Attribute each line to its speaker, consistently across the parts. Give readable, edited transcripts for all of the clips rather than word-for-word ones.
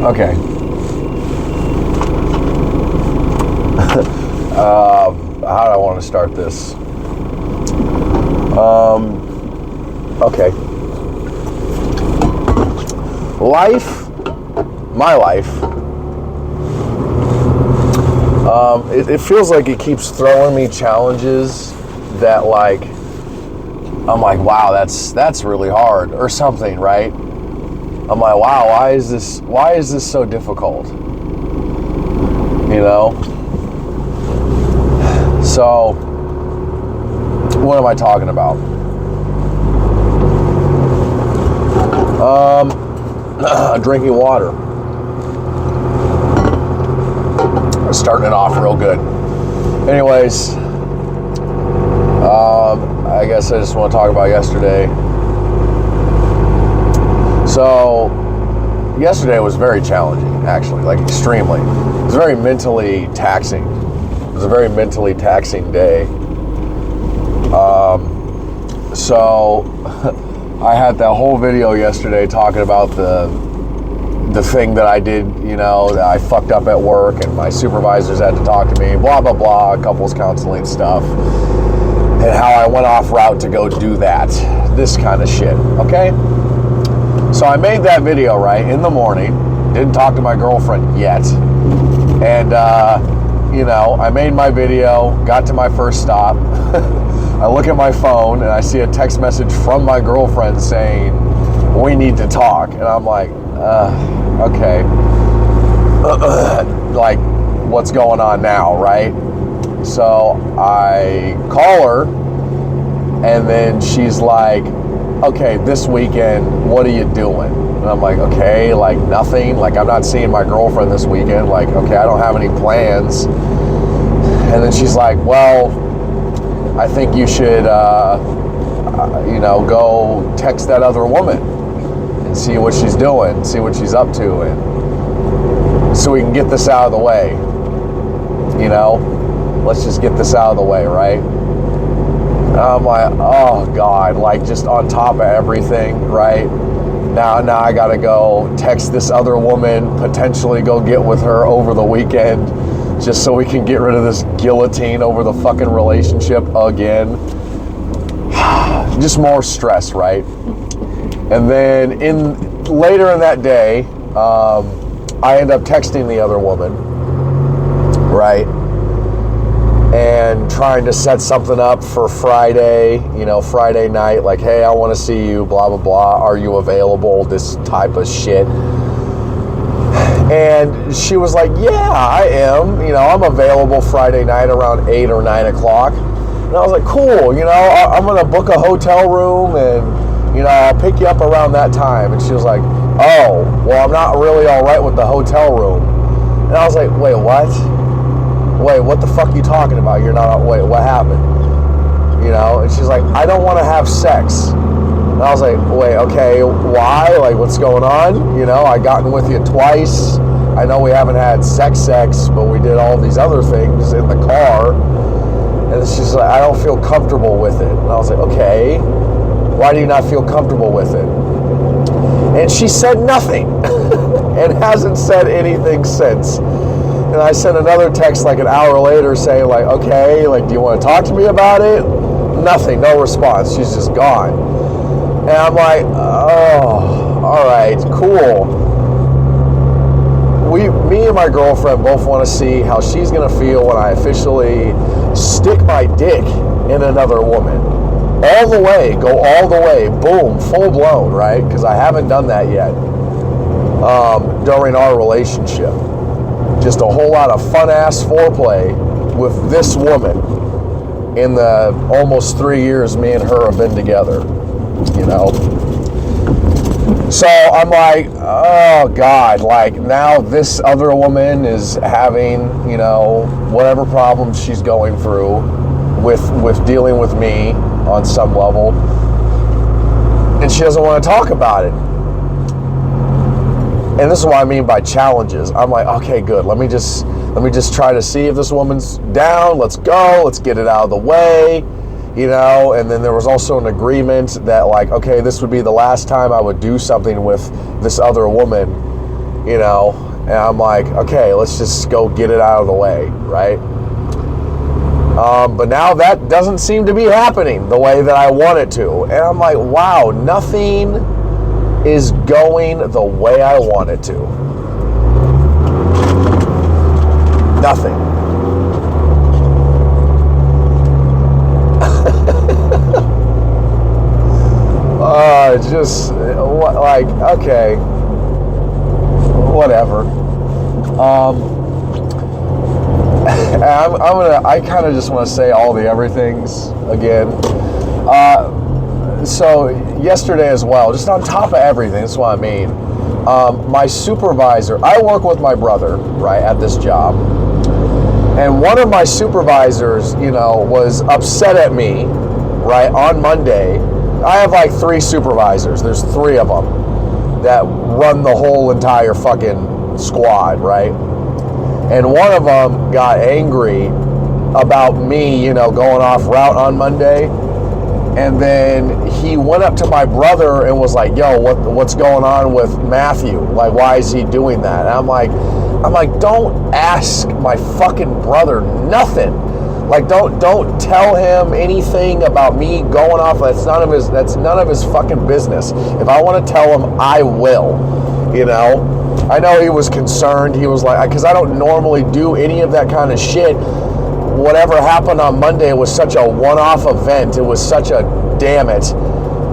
Speaker 1: Okay. How do I want to start this? Okay. My life, it feels like it keeps throwing me challenges that, like, I'm like, wow, that's really hard or something, right? I'm like, wow, why is this so difficult? You know? So, what am I talking about? Drinking water. Starting it off real good. Anyways, I guess I just want to talk about yesterday. So, yesterday was very challenging, actually, like extremely. It was very mentally taxing. It was a very mentally taxing day. So, I had that whole video yesterday talking about the thing that I did, you know, that I fucked up at work and my supervisors had to talk to me, blah, blah, blah, couples counseling stuff, and how I went off route to go do that, this kind of shit, okay? So I made that video, right, in the morning, didn't talk to my girlfriend yet, and, you know, I made my video, got to my first stop, I look at my phone and I see a text message from my girlfriend saying, we need to talk. And I'm like, okay. Like, what's going on now, right? So I call her and then she's like, okay, this weekend, what are you doing? And I'm like, okay, like nothing. Like, I'm not seeing my girlfriend this weekend. Like, okay, I don't have any plans. And then she's like, well, I think you should, you know, go text that other woman and see what she's doing, see what she's up to, and so we can get this out of the way. You know, let's just get this out of the way, right? And I'm like, oh God, like just on top of everything, right? Now I gotta go text this other woman, potentially go get with her over the weekend, just so we can get rid of this guillotine over the fucking relationship again. Just more stress, right? And then later in that day, I end up texting the other woman, right? And trying to set something up for Friday, you know, Friday night, like, hey, I want to see you, blah, blah, blah. Are you available? This type of shit. And she was like, yeah, I am. You know, I'm available Friday night around 8 or 9 o'clock. And I was like, cool, you know, I'm going to book a hotel room and, you know, I'll pick you up around that time. And she was like, oh, well, I'm not really all right with the hotel room. And I was like, wait, what? Wait, what the fuck are you talking about? You're not, wait, what happened? You know, and she's like, I don't want to have sex. And I was like, wait, okay, why? Like, what's going on? You know, I gotten with you twice. I know we haven't had sex, but we did all these other things in the car. And she's like, I don't feel comfortable with it. And I was like, okay, why do you not feel comfortable with it? And she said nothing and hasn't said anything since. And I sent another text like an hour later saying like, okay, like, do you want to talk to me about it? Nothing, no response. She's just gone. And I'm like, oh, all right, cool. Me and my girlfriend both want to see how she's going to feel when I officially stick my dick in another woman. All the way, go all the way, boom, full blown, right? Because I haven't done that yet during our relationship. Just a whole lot of fun-ass foreplay with this woman in the almost 3 years me and her have been together, you know? So I'm like, oh God, like now this other woman is having, you know, whatever problems she's going through with dealing with me on some level, and she doesn't want to talk about it. And this is what I mean by challenges. I'm like, okay, good. Let me just try to see if this woman's down. Let's go. Let's get it out of the way. You know, and then there was also an agreement that like, okay, this would be the last time I would do something with this other woman. you know, and I'm like, okay, let's just go get it out of the way, right? But now that doesn't seem to be happening the way that I want it to. And I'm like, wow, nothing is going the way I want it to. Nothing. Just like, okay, whatever. I kind of just want to say all the everythings again. So yesterday as well, just on top of everything, that's what I mean. My supervisor, I work with my brother, right, at this job. And one of my supervisors, you know, was upset at me, right, on Monday. I have like 3 supervisors. There's 3 of them that run the whole entire fucking squad, right? And one of them got angry about me, you know, going off route on Monday. And then he went up to my brother and was like, yo, what's going on with Matthew? Like, why is he doing that? And I'm like, don't ask my fucking brother nothing. Like, don't tell him anything about me going off. That's none of his fucking business. If I want to tell him, I will. You know? I know he was concerned. He was like, because I don't normally do any of that kind of shit. Whatever happened on Monday was such a one-off event. It was such a damn it.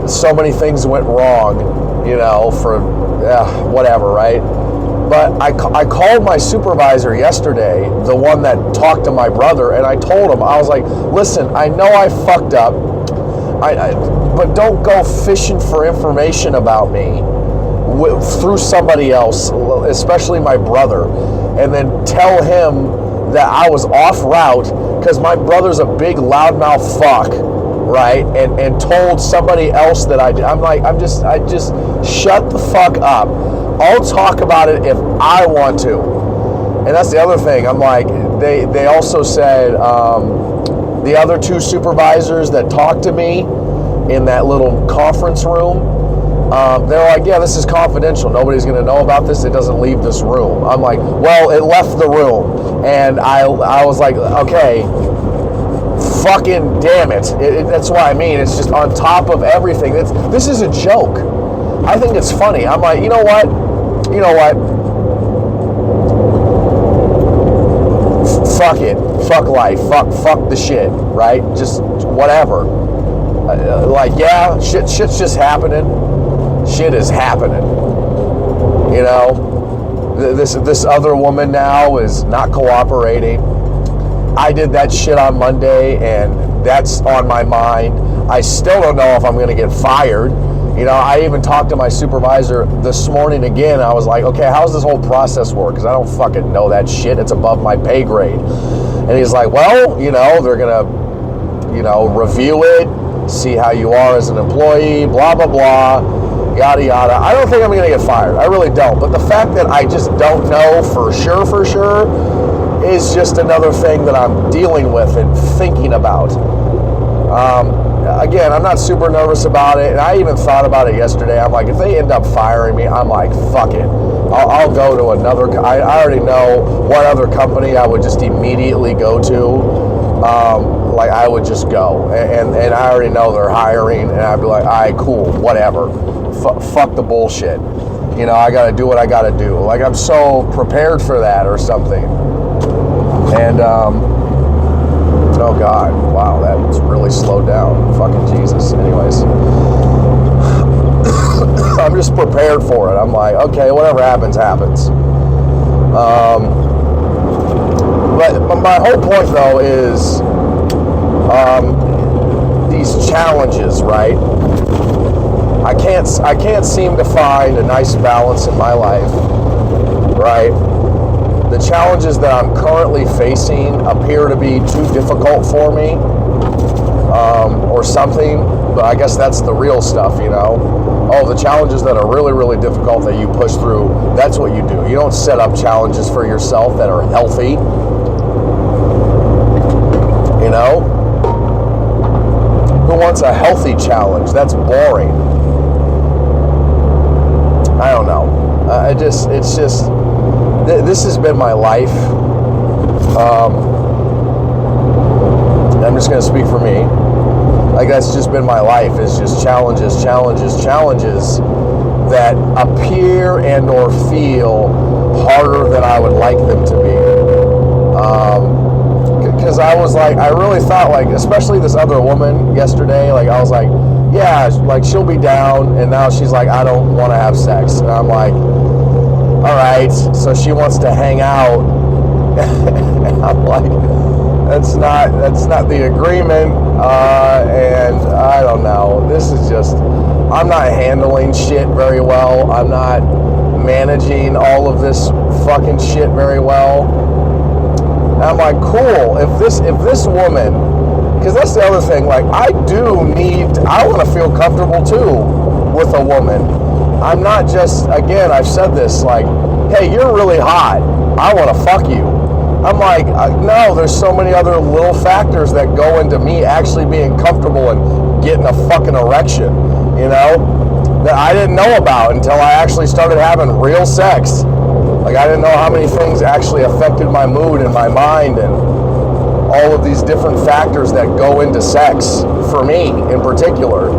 Speaker 1: So many things went wrong, you know, for whatever, right? But I called my supervisor yesterday, the one that talked to my brother, and I told him, I was like, listen, I know I fucked up, but don't go fishing for information about me through somebody else, especially my brother, and then tell him that I was off route, because my brother's a big loudmouth fuck, right? And told somebody else that I did. I just shut the fuck up. I'll talk about it if I want to. And that's the other thing. I'm like, they also said the other 2 supervisors that talked to me in that little conference room, they're like, yeah, this is confidential. Nobody's going to know about this. It doesn't leave this room. I'm like, well, it left the room. And I was like, okay, fucking damn it. That's what I mean. It's just on top of everything. This is a joke. I think it's funny. I'm like, you know what? Fuck it. Fuck life. Fuck the shit, right? Just whatever. Like, yeah, shit's just happening. Shit is happening. You know? This other woman now is not cooperating. I did that shit on Monday, and that's on my mind. I still don't know if I'm going to get fired. You know, I even talked to my supervisor this morning again. I was like, okay, how's this whole process work? Because I don't fucking know that shit. It's above my pay grade. And he's like, well, you know, they're going to, you know, review it, see how you are as an employee, blah, blah, blah, yada, yada. I don't think I'm going to get fired. I really don't. But the fact that I just don't know for sure, is just another thing that I'm dealing with and thinking about. Again, I'm not super nervous about it, and I even thought about it yesterday. I'm like, if they end up firing me, I'm like, fuck it. I'll go to another. I already know what other company I would just immediately go to. Like, I would just go, and I already know they're hiring, and I'd be like, all right, cool, whatever. Fuck the bullshit. You know, I got to do what I got to do. Like, I'm so prepared for that or something. And, oh God, wow, that's really slowed down. Fucking Jesus. Anyways, I'm just prepared for it. I'm like, okay, whatever happens, happens. But my whole point, though, is these challenges, right? I can't seem to find a nice balance in my life, right? The challenges that I'm currently facing appear to be too difficult for me, or something, but I guess that's the real stuff, you know? Oh, the challenges that are really, really difficult that you push through, that's what you do. You don't set up challenges for yourself that are healthy, you know? Who wants a healthy challenge? That's boring. I don't know. This has been my life. I'm just going to speak for me. Like, that's just been my life. It's just challenges that appear and or feel harder than I would like them to be. Because I was like, I really thought, like, especially this other woman yesterday, like, I was like, yeah, like, she'll be down, and now she's like, I don't want to have sex. And I'm like, all right, so she wants to hang out. And I'm like, that's not the agreement, and I don't know. This is just, I'm not handling shit very well. I'm not managing all of this fucking shit very well. And I'm like, cool, if this woman, because that's the other thing, like, I want to feel comfortable too with a woman. I'm not just, again, I've said this, like, hey, you're really hot, I want to fuck you. I'm like, no, there's so many other little factors that go into me actually being comfortable and getting a fucking erection, you know, that I didn't know about until I actually started having real sex. Like, I didn't know how many things actually affected my mood and my mind and all of these different factors that go into sex, for me in particular.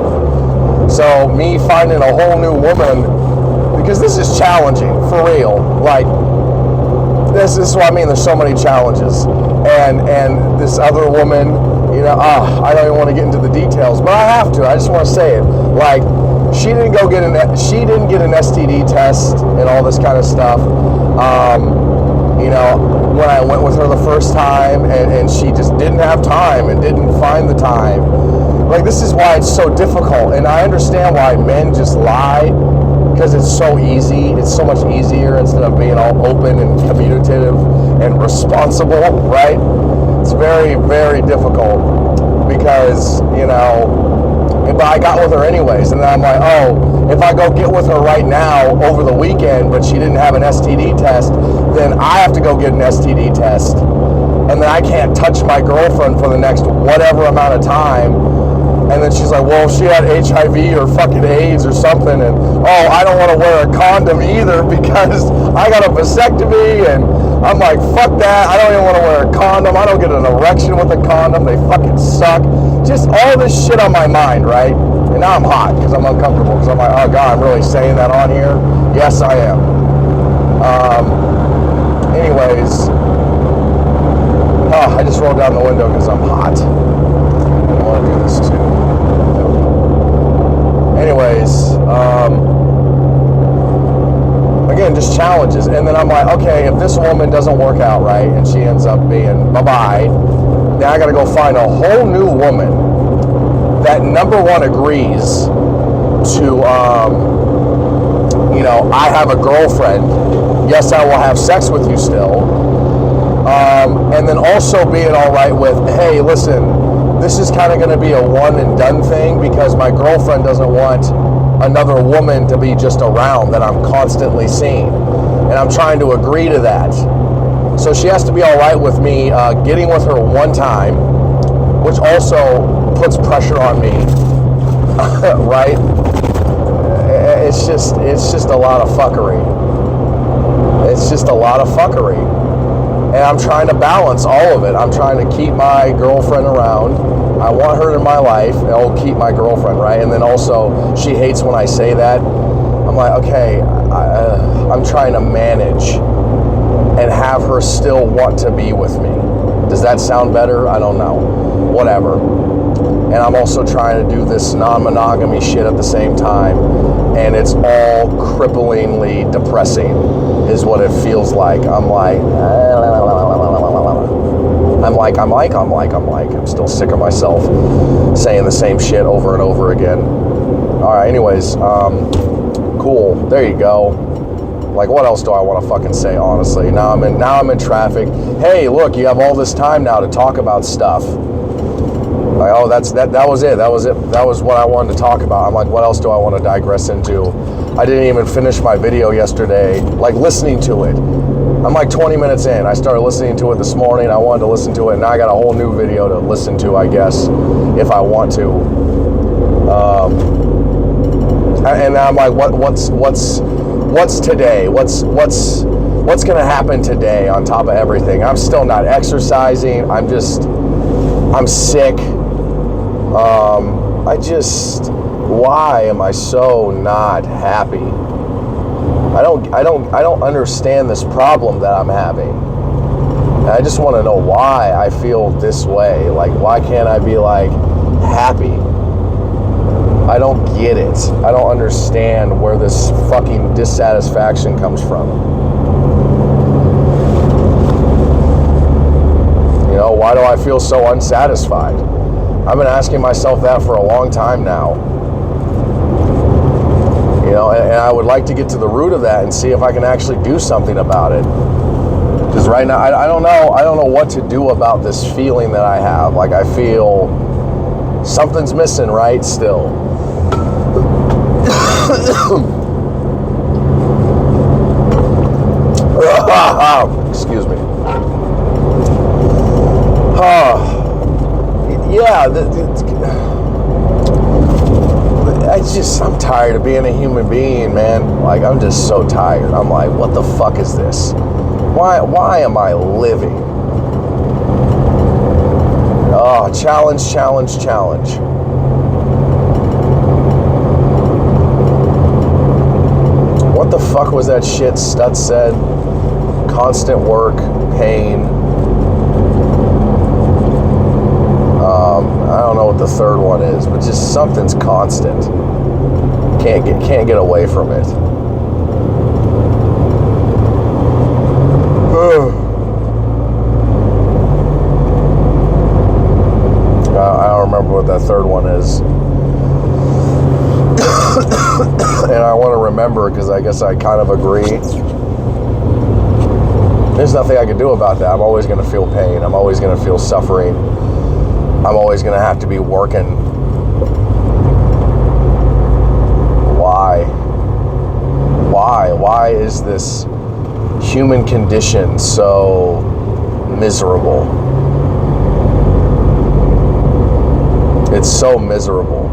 Speaker 1: So me finding a whole new woman, because this is challenging, for real, like, this is what I mean, there's so many challenges, and this other woman, you know, I don't even want to get into the details, but I have to. I just want to say it. Like, she didn't get an STD test and all this kind of stuff. You know, when I went with her the first time, and she just didn't have time and didn't find the time. Like, this is why it's so difficult, and I understand why men just lie. Because it's so easy, it's so much easier instead of being all open and communicative and responsible, right? It's very, very difficult because, you know, but I got with her anyways, and then I'm like, oh, if I go get with her right now over the weekend, but she didn't have an STD test, then I have to go get an STD test, and then I can't touch my girlfriend for the next whatever amount of time. And then she's like, well, she had HIV or fucking AIDS or something, and oh, I don't want to wear a condom either because I got a vasectomy, and I'm like, fuck that, I don't even want to wear a condom, I don't get an erection with a condom, they fucking suck. Just all this shit on my mind, right? And now I'm hot because I'm uncomfortable, because I'm like, oh God, I'm really saying that on here? Yes, I am. Anyways, I just rolled down the window because I'm hot. I want to do this too. Anyways, again, just challenges. And then I'm like, okay, if this woman doesn't work out right and she ends up being bye-bye, then I got to go find a whole new woman that, number one, agrees to, you know, I have a girlfriend. Yes, I will have sex with you still. And then also being all right with, hey, listen, this is kind of going to be a one and done thing because my girlfriend doesn't want another woman to be just around that I'm constantly seeing. And I'm trying to agree to that. So she has to be all right with me getting with her one time, which also puts pressure on me, right? It's just a lot of fuckery. It's just a lot of fuckery. And I'm trying to balance all of it. I'm trying to keep my girlfriend around. I want her in my life. I'll keep my girlfriend, right? And then also, she hates when I say that. I'm like, okay, I'm trying to manage and have her still want to be with me. Does that sound better? I don't know. Whatever. And I'm also trying to do this non-monogamy shit at the same time. And it's all cripplingly depressing, is what it feels like. I'm still sick of myself saying the same shit over and over again. All right, anyways, cool. There you go. Like, what else do I want to fucking say, honestly? Now I'm in traffic. Hey, look, you have all this time now to talk about stuff. Like, oh, that was it. That was what I wanted to talk about. I'm like, what else do I want to digress into? I didn't even finish my video yesterday, like listening to it. I'm like 20 minutes in. I started listening to it this morning. I wanted to listen to it, and now I got a whole new video to listen to, I guess, if I want to. And I'm like, what's what's today? What's going to happen today on top of everything? I'm still not exercising. I'm sick. Why am I so not happy? I don't understand this problem that I'm having. And I just want to know why I feel this way. Like, why can't I be like happy? I don't get it. I don't understand where this fucking dissatisfaction comes from. You know, why do I feel so unsatisfied? I've been asking myself that for a long time now. You know, and I would like to get to the root of that and see if I can actually do something about it. Because right now, I don't know what to do about this feeling that I have. Like, I feel something's missing, right? Still. Excuse me. Yeah, I'm tired of being a human being, man. Like, I'm just so tired. I'm like, what the fuck is this? Why am I living? Oh, challenge. What the fuck was that shit Stutz said? Constant work, pain. I don't know what the third one is, but just something's constant. Can't get away from it. I don't remember what that third one is. And I want to remember because I guess I kind of agree. There's nothing I can do about that. I'm always going to feel pain. I'm always going to feel suffering. I'm always going to have to be working. Why? Why is this human condition so miserable? It's so miserable.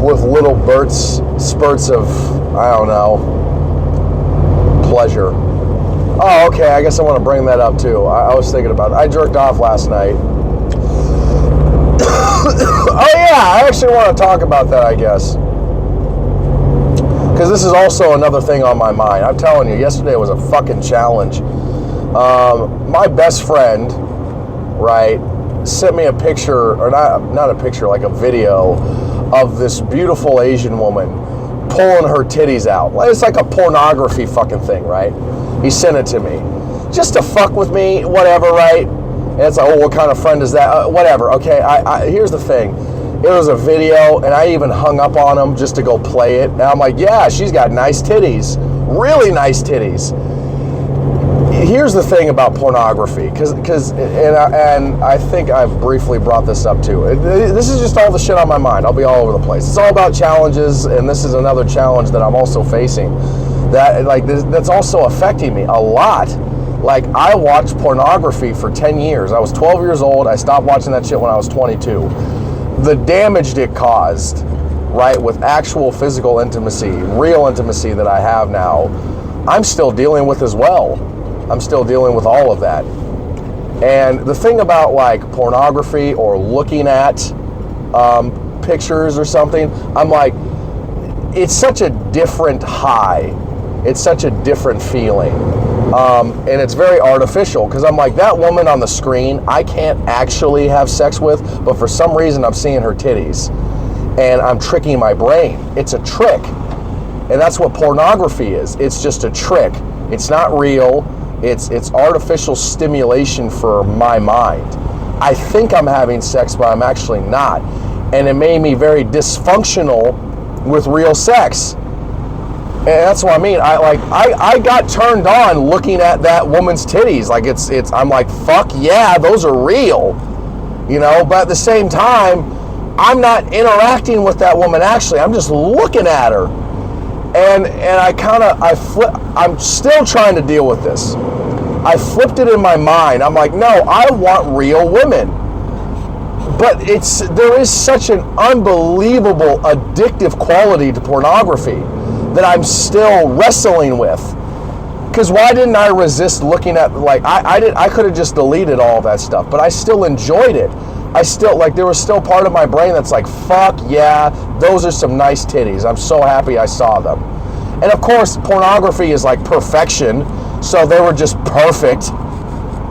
Speaker 1: With little spurts of, I don't know, pleasure. Oh, okay, I guess I want to bring that up too. I was thinking about it. I jerked off last night. Oh yeah, I actually want to talk about that, I guess. Because this is also another thing on my mind. I'm telling you, yesterday was a fucking challenge. My best friend, right, sent me a picture, or not a picture, like a video of this beautiful Asian woman pulling her titties out. It's like a pornography fucking thing, right? He sent it to me. Just to fuck with me, whatever, right? And it's like, oh, what kind of friend is that? Whatever, okay, here's the thing. It was a video, and I even hung up on him just to go play it. And I'm like, yeah, she's got nice titties. Really nice titties. Here's the thing about pornography, and I think I've briefly brought this up too. This is just all the shit on my mind. I'll be all over the place. It's all about challenges, and this is another challenge that I'm also facing. That's also affecting me a lot. Like, I watched pornography for 10 years. I was 12 years old. I stopped watching that shit when I was 22. The damage it caused, right, with actual physical intimacy, real intimacy that I have now, I'm still dealing with as well. I'm still dealing with all of that. And the thing about like pornography or looking at pictures or something, I'm like, it's such a different high. It's such a different feeling. And it's very artificial because I'm like, that woman on the screen, I can't actually have sex with, but for some reason I'm seeing her titties and I'm tricking my brain. It's a trick. And that's what pornography is. It's just a trick. It's not real. It's artificial stimulation for my mind. I think I'm having sex, but I'm actually not. And it made me very dysfunctional with real sex. And that's what I mean. I got turned on looking at that woman's titties. Like I'm like, fuck yeah, those are real. You know, but at the same time, I'm not interacting with that woman actually. I'm just looking at her. And I'm still trying to deal with this. I flipped it in my mind. I'm like, no, I want real women. But there is such an unbelievable addictive quality to pornography that I'm still wrestling with. Because why didn't I resist looking at, like, I could have just deleted all of that stuff, but I still enjoyed it. I still, like, there was still part of my brain that's like, fuck yeah, those are some nice titties. I'm so happy I saw them. And of course, pornography is like perfection, so they were just perfect,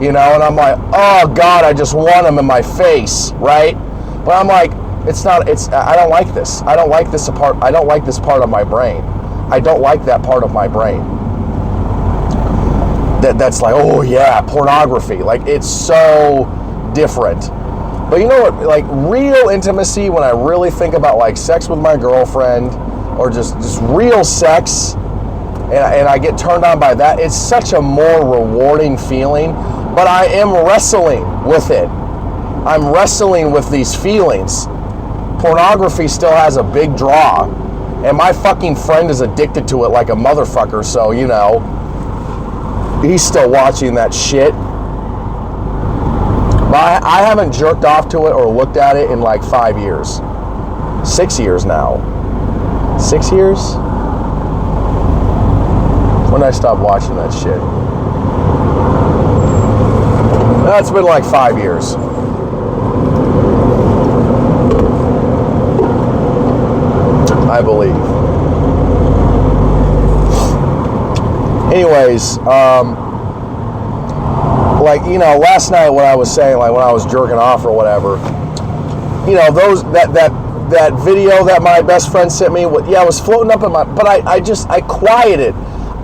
Speaker 1: you know, and I'm like, oh God, I just want them in my face, right? But I'm like, I don't like this. I don't like this part of my brain. I don't like that part of my brain. That's like, oh yeah, pornography. Like, it's so different. But you know what, like, real intimacy, when I really think about, like, sex with my girlfriend, or just real sex, and I get turned on by that, it's such a more rewarding feeling. But I am wrestling with it. I'm wrestling with these feelings. Pornography still has a big draw, and my fucking friend is addicted to it like a motherfucker, so, you know, he's still watching that shit. But I haven't jerked off to it or looked at it in like 5 years. 6 years now. 6 years? When did I stop watching that shit? It's been like 5 years. I believe. Anyways, like, you know, last night when I was saying, like, when I was jerking off or whatever, you know, that video that my best friend sent me, yeah, it was floating up in my, but I quieted.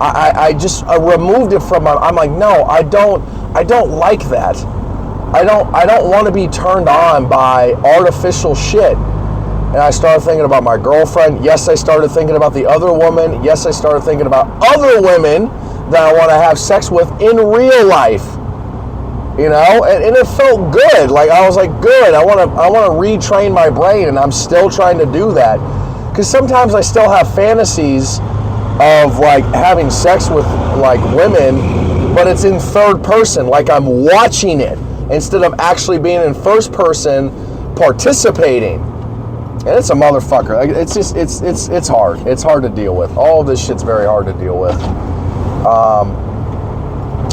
Speaker 1: I just removed it from my, I'm like, no, I don't like that. I don't want to be turned on by artificial shit. And I started thinking about my girlfriend. Yes, I started thinking about the other woman. Yes, I started thinking about other women that I want to have sex with in real life. You know, and it felt good. Like, I was like, good. I want to retrain my brain, and I'm still trying to do that. Because sometimes I still have fantasies of, like, having sex with, like, women, but it's in third person. Like, I'm watching it instead of actually being in first person participating. And it's a motherfucker. Like, it's just, it's hard. It's hard to deal with. All of this shit's very hard to deal with.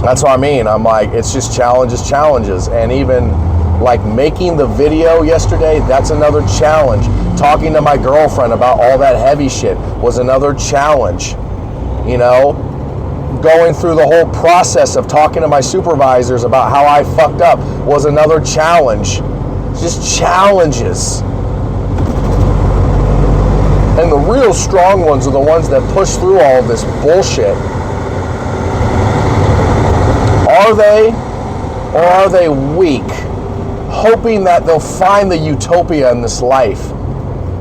Speaker 1: That's what I mean. I'm like, it's just challenges. And even, like, making the video yesterday, that's another challenge. Talking to my girlfriend about all that heavy shit was another challenge. You know, going through the whole process of talking to my supervisors about how I fucked up was another challenge. Just challenges. And the real strong ones are the ones that push through all of this bullshit. Are they, or are they weak, hoping that they'll find the utopia in this life?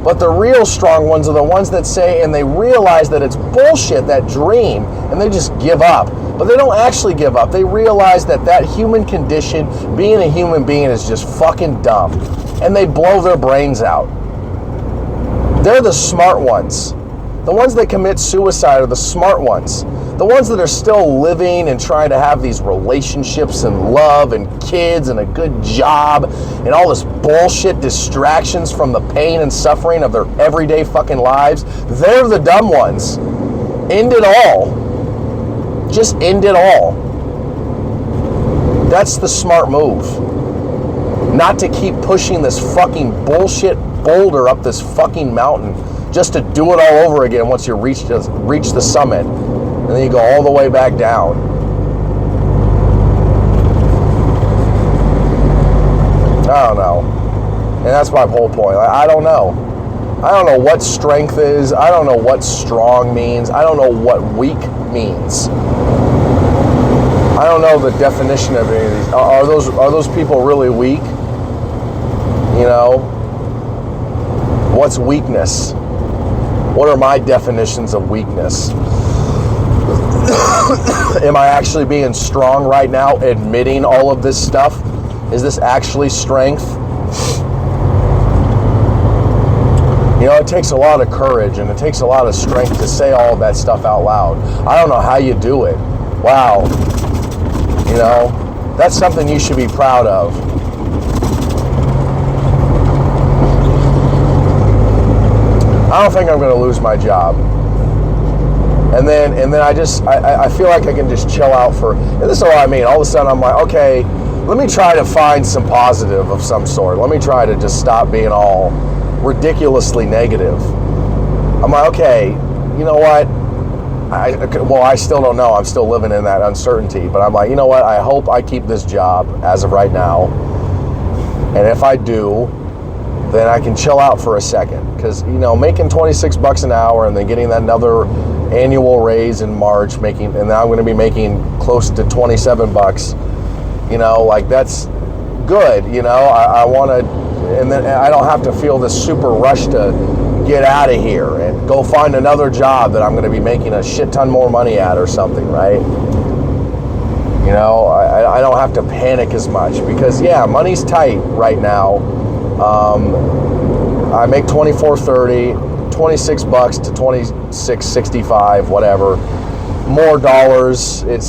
Speaker 1: But the real strong ones are the ones that say, and they realize that it's bullshit, that dream, and they just give up. But they don't actually give up. They realize that human condition, being a human being, is just fucking dumb. And they blow their brains out. They're the smart ones. The ones that commit suicide are the smart ones. The ones that are still living and trying to have these relationships and love and kids and a good job and all this bullshit distractions from the pain and suffering of their everyday fucking lives, they're the dumb ones. End it all. Just end it all. That's the smart move. Not to keep pushing this fucking bullshit boulder up this fucking mountain just to do it all over again once you reach the summit. And then you go all the way back down. I don't know. And that's my whole point. I don't know. I don't know what strength is. I don't know what strong means. I don't know what weak means. I don't know the definition of any of these. Are those people really weak? You know? What's weakness? What are my definitions of weakness? Am I actually being strong right now, admitting all of this stuff? Is this actually strength? You know, it takes a lot of courage and it takes a lot of strength to say all of that stuff out loud. I don't know how you do it. Wow. You know, that's something you should be proud of. I don't think I'm going to lose my job. And then I feel like I can just chill out and this is what I mean. All of a sudden I'm like, okay, let me try to find some positive of some sort. Let me try to just stop being all ridiculously negative. I'm like, okay, you know what? I still don't know. I'm still living in that uncertainty. But I'm like, you know what? I hope I keep this job as of right now. And if I do, then I can chill out for a second. Because, making $26 an hour and then getting that another annual raise in March, and then I'm going to be making close to $27, like that's good. I want to, and then I don't have to feel this super rush to get out of here and go find another job that I'm going to be making a shit ton more money at or something, right? I don't have to panic as much because, yeah, money's tight right now. I make $24.30, $26 to $26.65, whatever. More dollars, it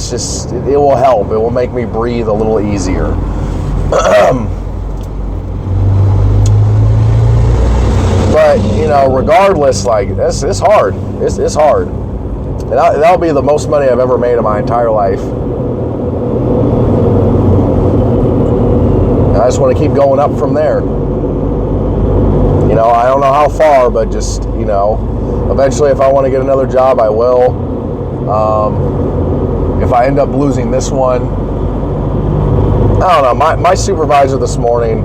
Speaker 1: will help. It will make me breathe a little easier. But, regardless, like, it's hard. It's hard. And that'll be the most money I've ever made in my entire life. And I just want to keep going up from there. I don't know how far, but just, eventually if I want to get another job, I will. If I end up losing this one, I don't know. My supervisor this morning,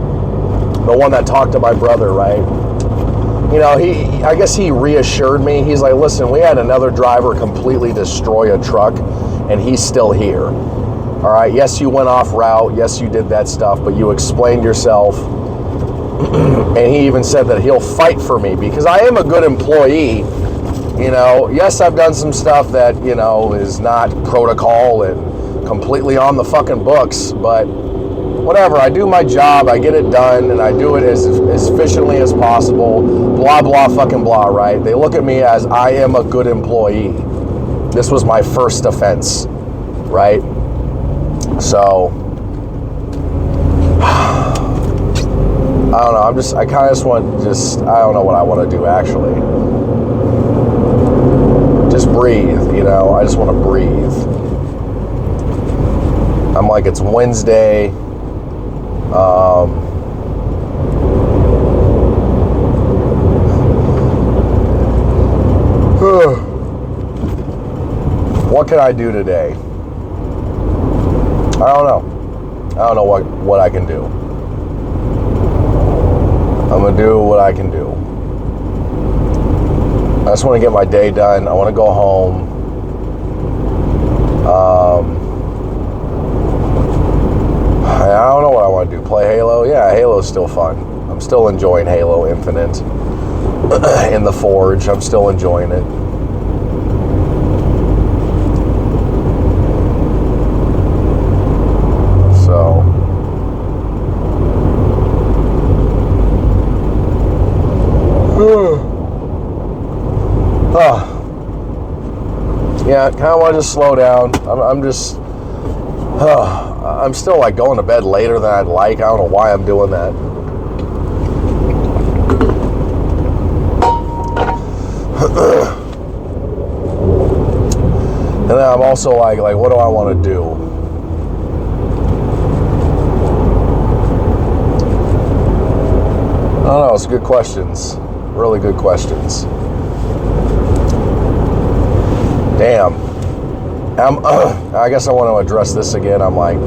Speaker 1: the one that talked to my brother, right? I guess he reassured me. He's like, listen, we had another driver completely destroy a truck, and he's still here. All right, yes, you went off route. Yes, you did that stuff, but you explained yourself. And he even said that he'll fight for me because I am a good employee. Yes, I've done some stuff that, is not protocol and completely on the fucking books, but whatever. I do my job, I get it done, and I do it as efficiently as possible. Blah, blah, fucking blah, right? They look at me as I am a good employee. This was my first offense, right? So, I don't know. I kind of I don't know what I want to do, actually. Just breathe, I just want to breathe. I'm like, it's Wednesday. What can I do today? I don't know. I don't know what I can do. I'm going to do what I can do. I just want to get my day done. I want to go home. I don't know what I want to do. Play Halo? Yeah, Halo's still fun. I'm still enjoying Halo Infinite. In the Forge, I'm still enjoying it. Yeah, kind of want to just slow down. I'm still like going to bed later than I'd like. I don't know why I'm doing that. And then I'm also like, what do I want to do? I don't know. It's good questions. Really good questions. Damn. I guess I want to address this again. I'm like,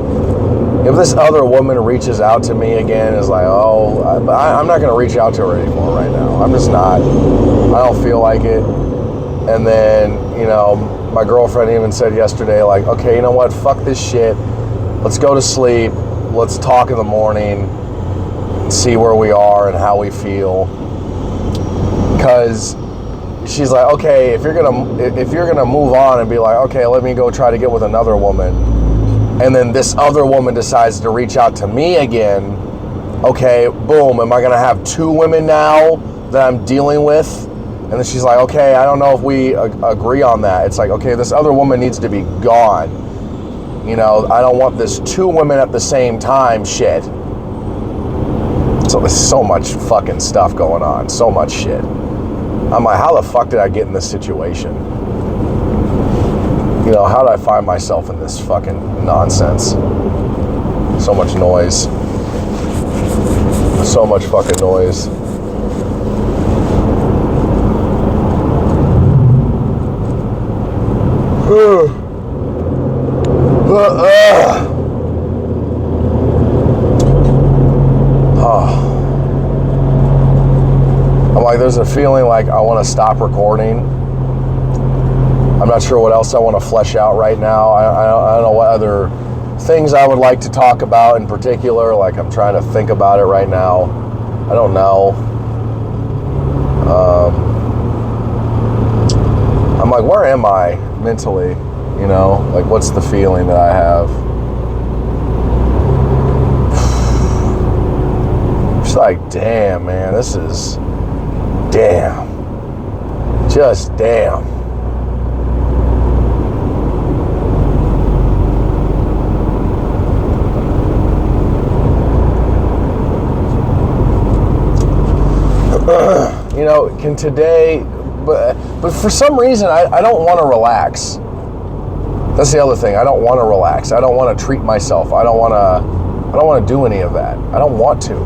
Speaker 1: if this other woman reaches out to me again, is like, I'm not going to reach out to her anymore right now. I'm just not. I don't feel like it. And then, my girlfriend even said yesterday, like, okay, you know what? Fuck this shit. Let's go to sleep. Let's talk in the morning. See where we are and how we feel. Because she's like, okay, if you're gonna move on and be like, okay, let me go try to get with another woman, and then this other woman decides to reach out to me again, okay, boom, am I gonna have two women now that I'm dealing with? And then she's like, okay, I don't know if we agree on that. It's like, okay, this other woman needs to be gone. I don't want this two women at the same time shit. So there's so much fucking stuff going on, so much shit. I'm like, how the fuck did I get in this situation? You know, how did I find myself in this fucking nonsense? So much noise. So much fucking noise. I'm like, there's a feeling like I want to stop recording. I'm not sure what else I want to flesh out right now. I don't know what other things I would like to talk about in particular. Like, I'm trying to think about it right now. I don't know. I'm like, where am I mentally? You know, like, what's the feeling that I have? It's like, damn, man, this is, damn. Just damn. You know, can today, but for some reason, I don't want to relax. That's the other thing. I don't want to relax. I don't want to treat myself. I don't want to do any of that. I don't want to.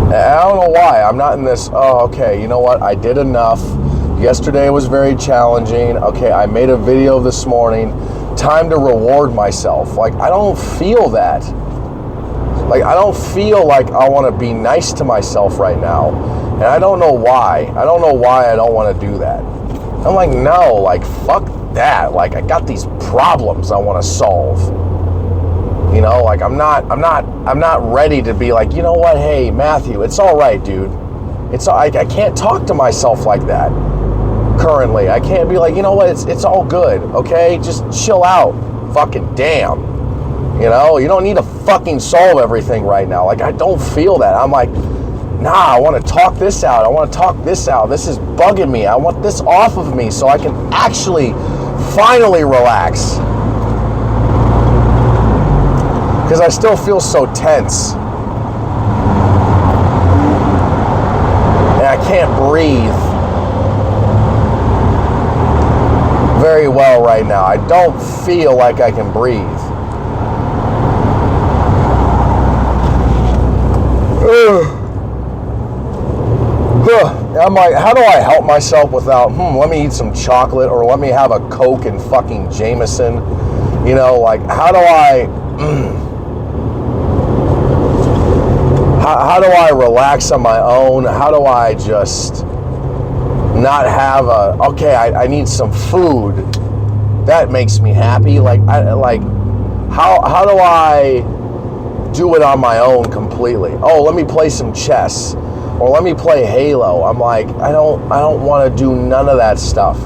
Speaker 1: And I don't know why. I'm not in this, oh, okay, you know what? I did enough. Yesterday was very challenging. Okay, I made a video this morning. Time to reward myself. Like, I don't feel that. Like, I don't feel like I want to be nice to myself right now. And I don't know why. I don't know why I don't want to do that. I'm like, no, like, fuck that. Like, I got these problems I want to solve. You know, like, I'm not ready to be like, you know what? Hey, Matthew, it's all right, dude. I can't talk to myself like that currently. I can't be like, you know what? It's all good. Okay. Just chill out. Fucking damn. You know, you don't need to fucking solve everything right now. Like, I don't feel that. I'm like, nah, I want to talk this out. I want to talk this out. This is bugging me. I want this off of me so I can actually finally relax. Because I still feel so tense. And I can't breathe very well right now. I don't feel like I can breathe. I'm like, how do I help myself without, let me eat some chocolate or let me have a Coke and fucking Jameson? You know, like, how do I, how do I relax on my own? How do I just not have I need some food. That makes me happy. Like, how do I do it on my own completely? Oh, let me play some chess. Or let me play Halo. I'm like, I don't want to do none of that stuff.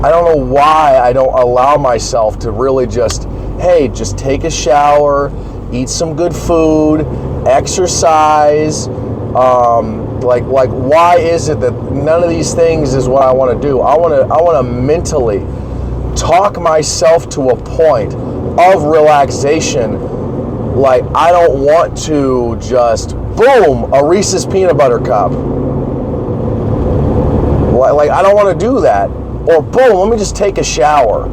Speaker 1: I don't know why I don't allow myself to really just take a shower, eat some good food, exercise. Like why is it that none of these things is what I want to do? I want to mentally talk myself to a point of relaxation. Like, I don't want to just, boom, a Reese's peanut butter cup. Like, I don't want to do that. Or, boom, let me just take a shower.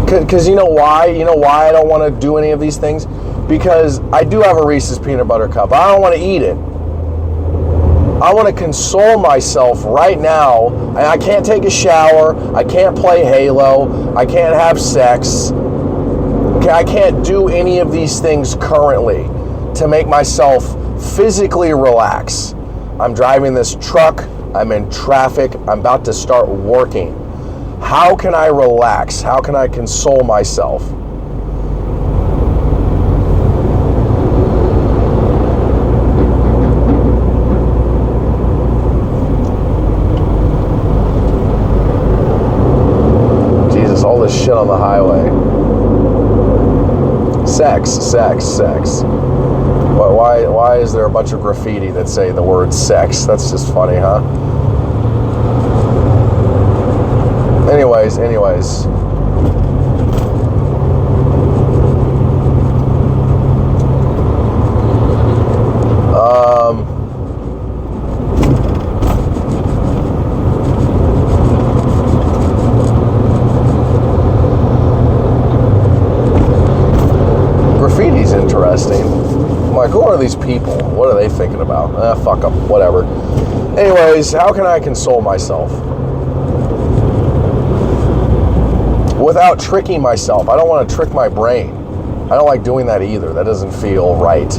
Speaker 1: Because you know why? You know why I don't want to do any of these things? Because I do have a Reese's peanut butter cup. I don't want to eat it. I want to console myself right now, and I can't take a shower, I can't play Halo, I can't have sex, I can't do any of these things currently to make myself physically relax. I'm driving this truck, I'm in traffic, I'm about to start working. How can I relax? How can I console myself? This shit on the highway. Sex. Why is there a bunch of graffiti that say the word sex? That's just funny, huh? Anyways. always interesting. I'm like, who are these people? What are they thinking about? Fuck them, whatever. Anyways, how can I console myself? Without tricking myself. I don't want to trick my brain. I don't like doing that either. That doesn't feel right.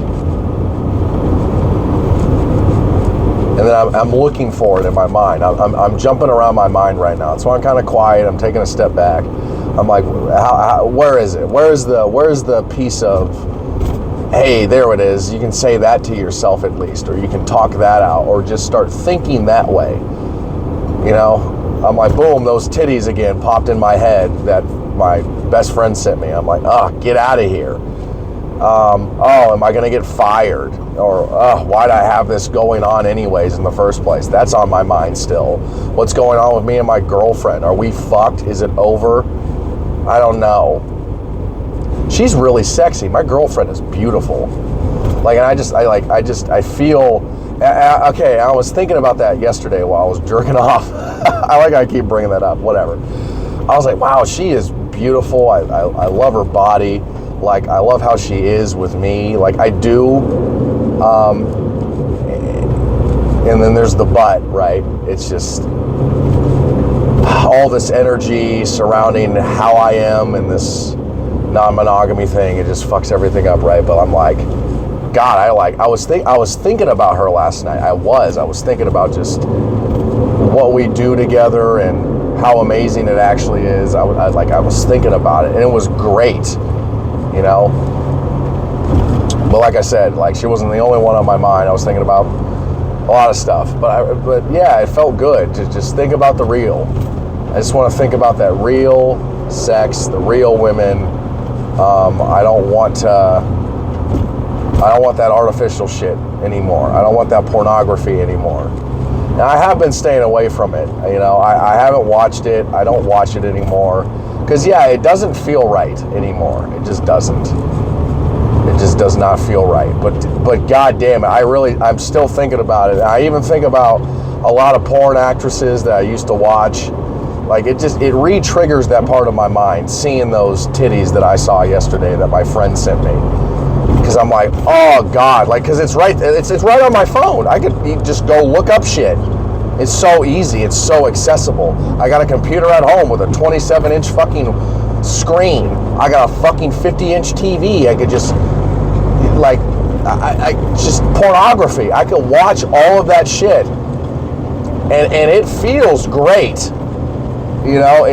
Speaker 1: And then I'm looking for it in my mind. I'm jumping around my mind right now. So I'm kind of quiet. I'm taking a step back. I'm like, where is it? Where's the piece of, hey, there it is. You can say that to yourself at least, or you can talk that out, or just start thinking that way. You know, I'm like, boom, those titties again popped in my head that my best friend sent me. I'm like, get out of here. Am I going to get fired? Or, why'd I have this going on anyways in the first place? That's on my mind still. What's going on with me and my girlfriend? Are we fucked? Is it over? I don't know. She's really sexy. My girlfriend is beautiful. Like, and I feel, okay, I was thinking about that yesterday while I was jerking off. I keep bringing that up, whatever. I was like, wow, she is beautiful. I love her body. Like, I love how she is with me. Like, I do. And then there's the but, right? It's just all this energy surrounding how I am and this non-monogamy thing. It just fucks everything up, right? But I'm like, God, I was thinking about her last night. I was thinking about just what we do together and how amazing it actually is. I was thinking about it, and it was great, you know. But like I said, like, she wasn't the only one on my mind. I was thinking about a lot of stuff, but yeah, it felt good to just think about the real. I just want to think about that real sex, the real women. I don't want that artificial shit anymore. I don't want that pornography anymore. Now, I have been staying away from it. You know, I haven't watched it. I don't watch it anymore. Because, yeah, it doesn't feel right anymore. It just doesn't. It just does not feel right. But God damn it, I'm still thinking about it. I even think about a lot of porn actresses that I used to watch. Like, it re-triggers that part of my mind, seeing those titties that I saw yesterday that my friend sent me. Because I'm like, oh God, like, because it's right on my phone. I could just go look up shit. It's so easy. It's so accessible. I got a computer at home with a 27-inch fucking screen. I got a fucking 50-inch TV. I could just, like, I just pornography. I could watch all of that shit, and it feels great. You know,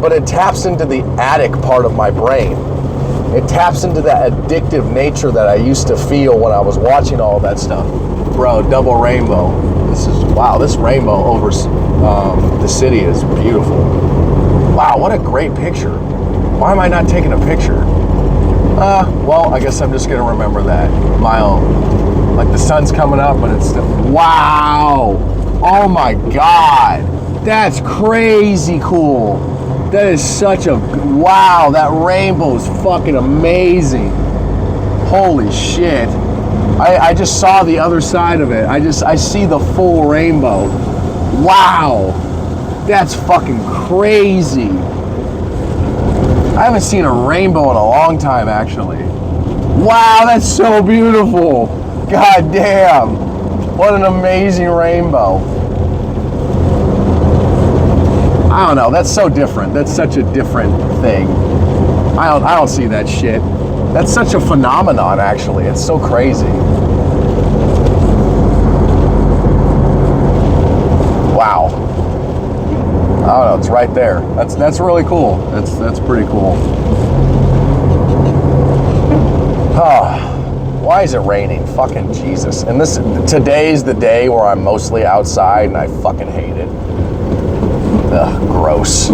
Speaker 1: but it taps into the addict part of my brain. It taps into that addictive nature that I used to feel when I was watching all of that stuff. Bro, double rainbow. This rainbow over the city is beautiful. Wow, what a great picture. Why am I not taking a picture? Well, I guess I'm just going to remember that. My own. Like, the sun's coming up, but it's still... Wow! Oh my God! That's crazy cool. That is such a... Wow, that rainbow is fucking amazing. Holy shit. I just saw the other side of it. I see the full rainbow. Wow. That's fucking crazy. I haven't seen a rainbow in a long time, actually. Wow, that's so beautiful. God damn. What an amazing rainbow. I don't know. That's so different. That's such a different thing. I don't see that shit. That's such a phenomenon, actually. It's so crazy. Wow. I don't know. It's right there. That's really cool. That's pretty cool. Oh, why is it raining? Fucking Jesus. And today's the day where I'm mostly outside, and I fucking hate it. Ugh, gross.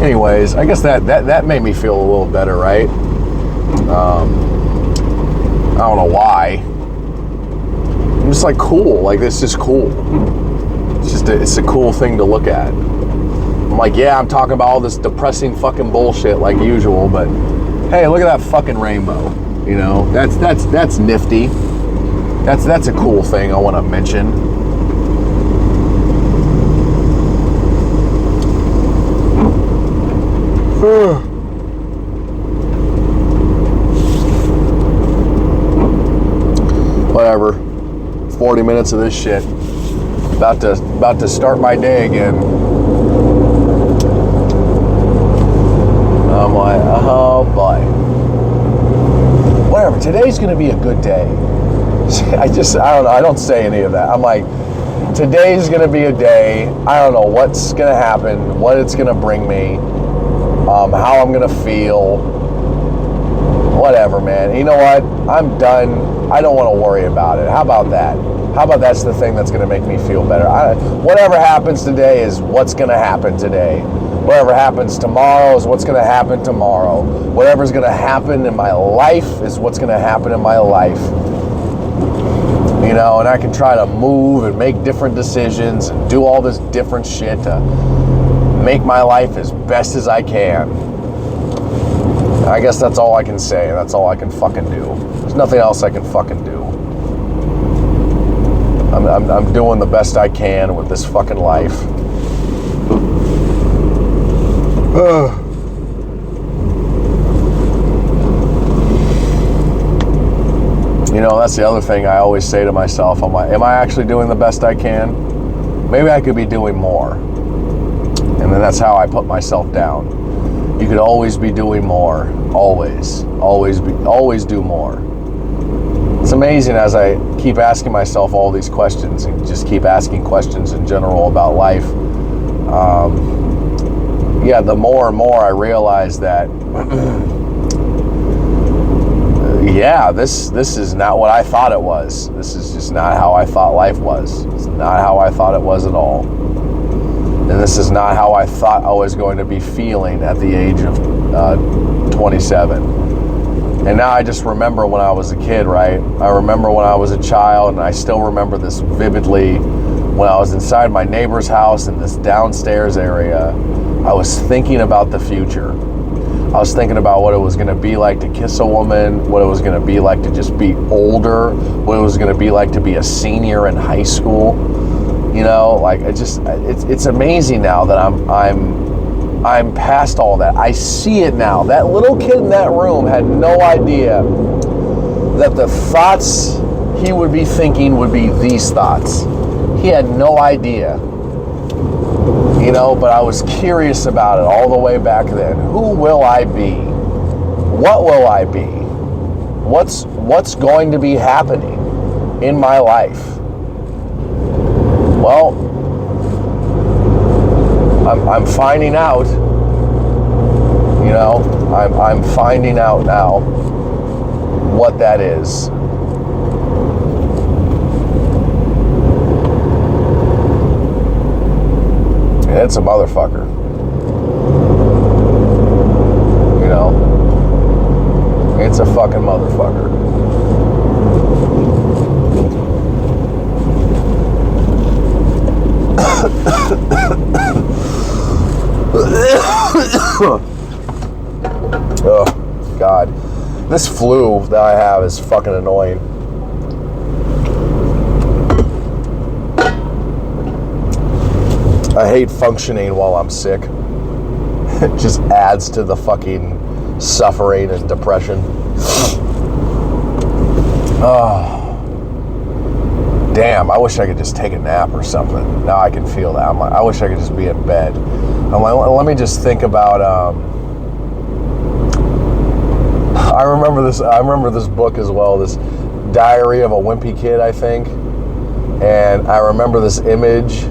Speaker 1: Anyways, I guess that made me feel a little better, right? I don't know why. I'm just like, cool. Like, it's just cool. It's a cool thing to look at. I'm like, yeah, I'm talking about all this depressing fucking bullshit like usual, but hey, look at that fucking rainbow. You know, that's nifty. That's a cool thing I want to mention. minutes of this shit. About to start my day again. I'm like, oh boy. Whatever, today's gonna be a good day. I don't know, I don't say any of that. I'm like, today's gonna be a day. I don't know what's gonna happen, what it's gonna bring me, how I'm gonna feel. Whatever, man. You know what? I'm done. I don't want to worry about it. How about that? How about that's the thing that's going to make me feel better? Whatever happens today is what's going to happen today. Whatever happens tomorrow is what's going to happen tomorrow. Whatever's going to happen in my life is what's going to happen in my life. You know, and I can try to move and make different decisions and do all this different shit to make my life as best as I can. I guess that's all I can say. That's all I can fucking do. There's nothing else I can fucking do. I'm doing the best I can with this fucking life. You know, that's the other thing I always say to myself. I'm like, am I actually doing the best I can? Maybe I could be doing more. And then that's how I put myself down. You could always be doing more. Always do more. It's amazing as I keep asking myself all these questions and just keep asking questions in general about life. The more and more I realize that, this is not what I thought it was. This is just not how I thought life was. It's not how I thought it was at all. And this is not how I thought I was going to be feeling at the age of 27. And now I just remember when I was a kid, right? I remember when I was a child, and I still remember this vividly. When I was inside my neighbor's house in this downstairs area, I was thinking about the future. I was thinking about what it was going to be like to kiss a woman, what it was going to be like to just be older, what it was going to be like to be a senior in high school. You know, like it's amazing now that I'm past all that. I see it now. That little kid in that room had no idea that the thoughts he would be thinking would be these thoughts. He had no idea. You know, but I was curious about it all the way back then. Who will I be? What will I be? What's going to be happening in my life? Well, I'm finding out. You know, I'm finding out now what that is. And it's a motherfucker. You know, it's a fucking motherfucker. Oh, God. This flu that I have is fucking annoying. I hate functioning while I'm sick. It just adds to the fucking suffering and depression. Oh. Damn, I wish I could just take a nap or something. Now I can feel that. I'm like, I wish I could just be in bed. I'm like, let me just think about, I remember this book as well, this Diary of a Wimpy Kid, I think. And I remember this image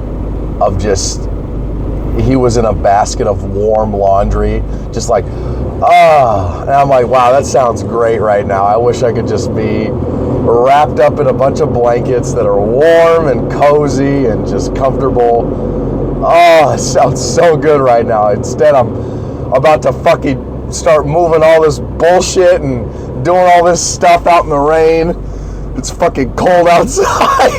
Speaker 1: of just, he was in a basket of warm laundry, just like, and I'm like, wow, that sounds great right now. I wish I could just be wrapped up in a bunch of blankets that are warm and cozy and just comfortable. Oh, it sounds so good right now. Instead, I'm about to fucking start moving all this bullshit and doing all this stuff out in the rain. It's fucking cold outside.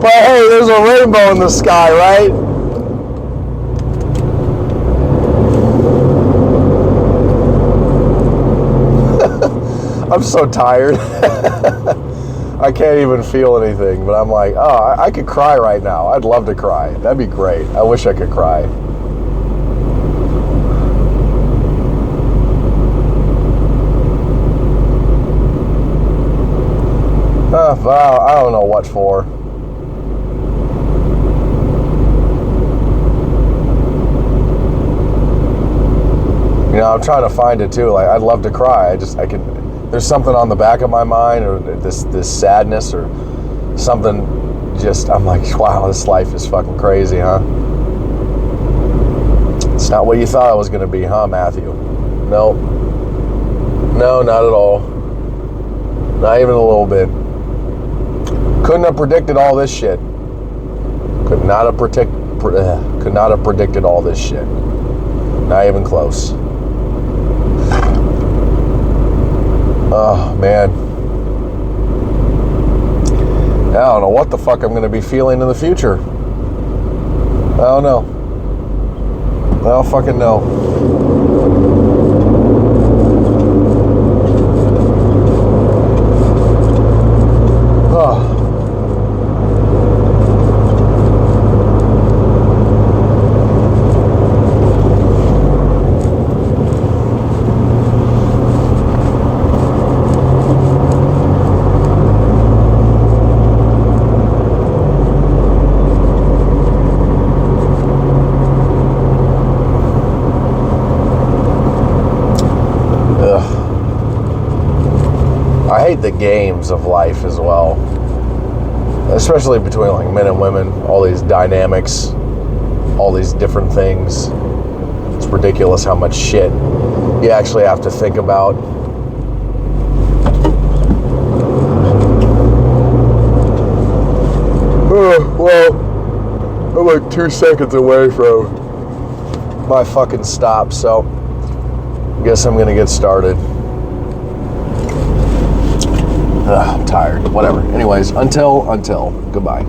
Speaker 1: But hey, there's a rainbow in the sky, right? I'm so tired. I can't even feel anything, but I'm like, oh, I could cry right now. I'd love to cry. That'd be great. I wish I could cry. Well, I don't know what for. You know, I'm trying to find it too. Like, I'd love to cry. There's something on the back of my mind, or this sadness, or something. Just, I'm like, wow, this life is fucking crazy, huh? It's not what you thought it was going to be, huh, Matthew? No, not at all. Not even a little bit. Couldn't have predicted all this shit. Could not have predicted all this shit. Not even close. Oh, man. I don't know what the fuck I'm going to be feeling in the future. I don't know. I don't fucking know. Oh. I hate the games of life as well, especially between like men and women. All these dynamics, all these different things. It's ridiculous how much shit you actually have to think about. Well, I'm like 2 seconds away from my fucking stop, so I guess I'm gonna get started. I'm tired. Whatever. Anyways, until, goodbye.